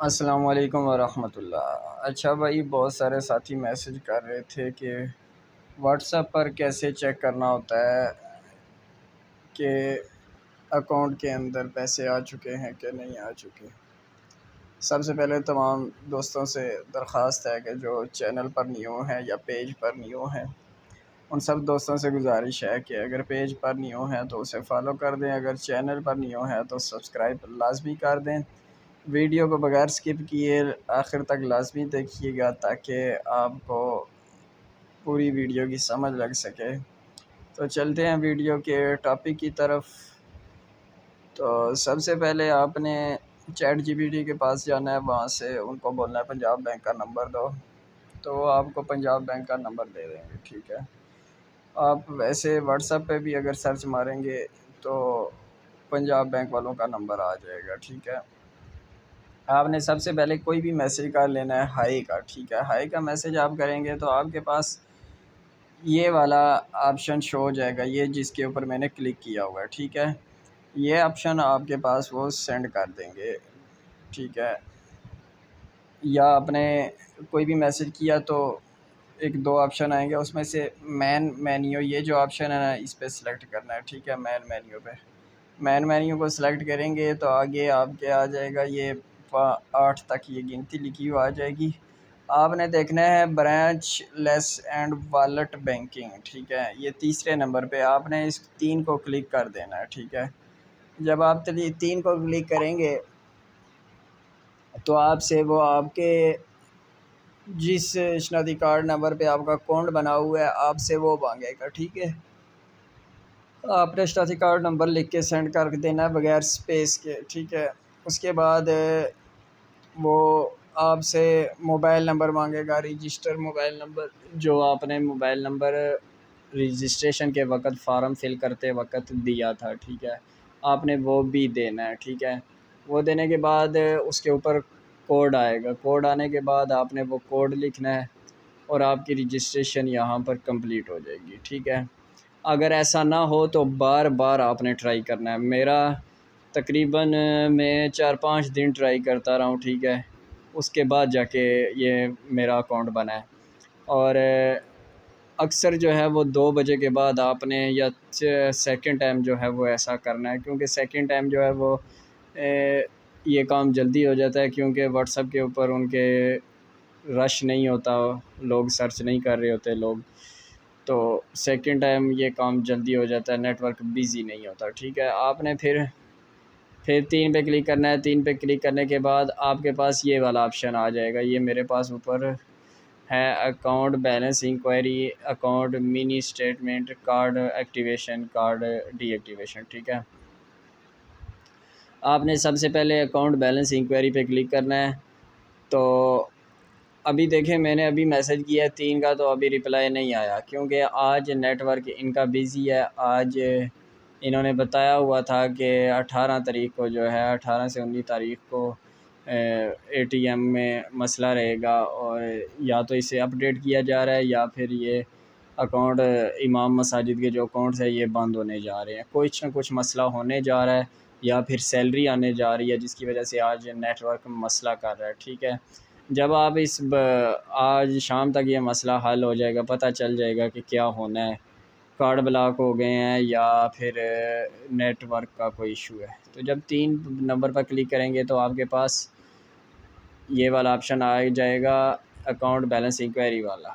السلام علیکم ورحمۃ اللہ۔ اچھا بھائی، بہت سارے ساتھی میسج کر رہے تھے کہ واٹس ایپ پر کیسے چیک کرنا ہوتا ہے کہ اکاؤنٹ کے اندر پیسے آ چکے ہیں کہ نہیں آ چکے۔ سب سے پہلے تمام دوستوں سے درخواست ہے کہ جو چینل پر نیو ہیں یا پیج پر نیو ہیں، ان سب دوستوں سے گزارش ہے کہ اگر پیج پر نیو ہیں تو اسے فالو کر دیں، اگر چینل پر نیو ہیں تو سبسکرائب لازمی کر دیں۔ ویڈیو کو بغیر سکپ کیے آخر تک لازمی دیکھیے گا تاکہ آپ کو پوری ویڈیو کی سمجھ لگ سکے۔ تو چلتے ہیں ویڈیو کے ٹاپک کی طرف۔ تو سب سے پہلے آپ نے چیٹ جی پی ٹی کے پاس جانا ہے، وہاں سے ان کو بولنا ہے پنجاب بینک کا نمبر دو، تو وہ آپ کو پنجاب بینک کا نمبر دے دیں گے، ٹھیک ہے۔ آپ ویسے واٹس ایپ پہ بھی اگر سرچ ماریں گے تو پنجاب بینک والوں کا نمبر آ جائے گا، ٹھیک ہے۔ آپ نے سب سے پہلے کوئی بھی میسج کر لینا ہے ہائی کا، ٹھیک ہے۔ ہائی کا میسج آپ کریں گے تو آپ کے پاس یہ والا آپشن شو ہو جائے گا، یہ جس کے اوپر میں نے کلک کیا ہوا ہے، ٹھیک ہے۔ یہ آپشن آپ کے پاس وہ سینڈ کر دیں گے، ٹھیک ہے۔ یا آپ نے کوئی بھی میسج کیا تو ایک دو آپشن آئیں گے، اس میں سے مین مینیو یہ جو آپشن ہے نا، اس پہ سلیکٹ کرنا ہے، ٹھیک ہے۔ مین مینیو کو سلیکٹ کریں گے تو آگے آپ کے آ جائے گا، یہ 8 تک یہ گنتی لکھی ہوئی آ جائے گی۔ آپ نے دیکھنا ہے branch less and wallet banking, ٹھیک ہے۔ یہ تیسرے نمبر پہ آپ نے اس 3 کو کلک کر دینا ہے، ٹھیک ہے۔ جب آپ 3 کو کلک کریں گے تو آپ سے وہ آپ کے جس شناختی کارڈ نمبر پہ آپ کا اکاؤنٹ بنا ہوا ہے آپ سے وہ مانگے گا، ٹھیک ہے۔ آپ نے شناختی کارڈ نمبر لکھ کے سینڈ کر دینا ہے بغیر سپیس کے، ٹھیک ہے۔ اس کے بعد وہ آپ سے موبائل نمبر مانگے گا، رجسٹر موبائل نمبر، جو آپ نے موبائل نمبر رجسٹریشن کے وقت فارم فل کرتے وقت دیا تھا، ٹھیک ہے۔ آپ نے وہ بھی دینا ہے، ٹھیک ہے۔ وہ دینے کے بعد اس کے اوپر کوڈ آئے گا، کوڈ آنے کے بعد آپ نے وہ کوڈ لکھنا ہے اور آپ کی رجسٹریشن یہاں پر کمپلیٹ ہو جائے گی، ٹھیک ہے۔ اگر ایسا نہ ہو تو بار بار آپ نے ٹرائی کرنا ہے۔ میرا تقریباً میں 4-5 دن ٹرائی کرتا رہا ہوں، ٹھیک ہے۔ اس کے بعد جا کے یہ میرا اکاؤنٹ بنا ہے۔ اور اکثر جو ہے وہ 2 بجے کے بعد آپ نے یا سیکنڈ ٹائم جو ہے وہ ایسا کرنا ہے، کیونکہ سیکنڈ ٹائم جو ہے وہ یہ کام جلدی ہو جاتا ہے، کیونکہ واٹس ایپ کے اوپر ان کے رش نہیں ہوتا، لوگ سرچ نہیں کر رہے ہوتے لوگ، تو سیکنڈ ٹائم یہ کام جلدی ہو جاتا ہے، نیٹ ورک بیزی نہیں ہوتا، ٹھیک ہے۔ آپ نے پھر 3 پہ کلک کرنا ہے۔ 3 پہ کلک کرنے کے بعد آپ کے پاس یہ والا آپشن آ جائے گا، یہ میرے پاس اوپر ہے، account balance enquiry, account money statement, card activation, card deactivation, ٹھیک ہے۔ آپ نے سب سے پہلے اکاؤنٹ بیلنس انکوائری پہ کلک کرنا ہے۔ تو ابھی دیکھیں میں نے ابھی میسج کیا ہے 3 کا، تو ابھی رپلائی نہیں آیا، کیونکہ آج نیٹ ورک ان کا بیزی ہے۔ آج انہوں نے بتایا ہوا تھا کہ 18 تاریخ کو جو ہے 18 سے 19 تاریخ کو اے ٹی ایم میں مسئلہ رہے گا، اور یا تو اسے اپڈیٹ کیا جا رہا ہے یا پھر یہ اکاؤنٹ امام مساجد کے جو اکاؤنٹس ہیں یہ بند ہونے جا رہے ہیں، کچھ نہ کچھ مسئلہ ہونے جا رہا ہے، یا پھر سیلری آنے جا رہی ہے جس کی وجہ سے آج نیٹ ورک مسئلہ کر رہا ہے، ٹھیک ہے۔ جب آپ آج شام تک یہ مسئلہ حل ہو جائے گا، پتہ چل جائے گا کہ کیا ہونا ہے، کارڈ بلاک ہو گئے ہیں یا پھر نیٹ ورک کا کوئی ایشو ہے۔ تو جب 3 نمبر پر کلک کریں گے تو آپ کے پاس یہ والا آپشن آ جائے گا، اکاؤنٹ بیلنس انکوائری والا۔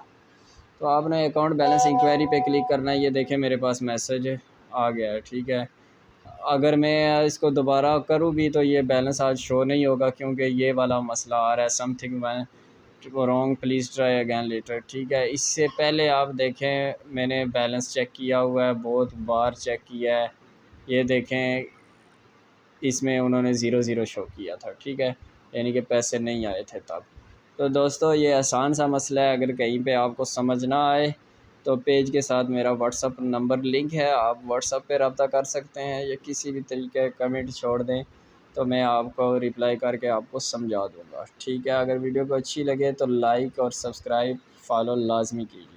تو آپ نے اکاؤنٹ بیلنس انکوائری پہ کلک کرنا ہے، یہ دیکھیں میرے پاس میسج آ گیا ہے، ٹھیک ہے۔ اگر میں اس کو دوبارہ کروں بھی تو یہ بیلنس آج شو نہیں ہوگا، کیونکہ یہ والا مسئلہ آ رہا ہے، some thing wrong please try again letter, ٹھیک ہے۔ اس سے پہلے آپ دیکھیں میں نے بیلنس چیک کیا ہوا ہے، بہت بار چیک کیا ہے، یہ دیکھیں اس میں انہوں نے 0 شو کیا تھا، ٹھیک ہے، یعنی کہ پیسے نہیں آئے تھے تب۔ تو دوستو یہ آسان سا مسئلہ ہے، اگر کہیں پہ آپ کو سمجھ نہ آئے تو پیج کے ساتھ میرا واٹس ایپ نمبر لنک ہے، آپ واٹس ایپ پہ رابطہ کر سکتے ہیں، یا کسی بھی طریقے کمنٹ چھوڑ دیں تو میں آپ کو رپلائی کر کے آپ کو سمجھا دوں گا، ٹھیک ہے۔ اگر ویڈیو کو اچھی لگے تو لائک اور سبسکرائب فالو لازمی کیجیے۔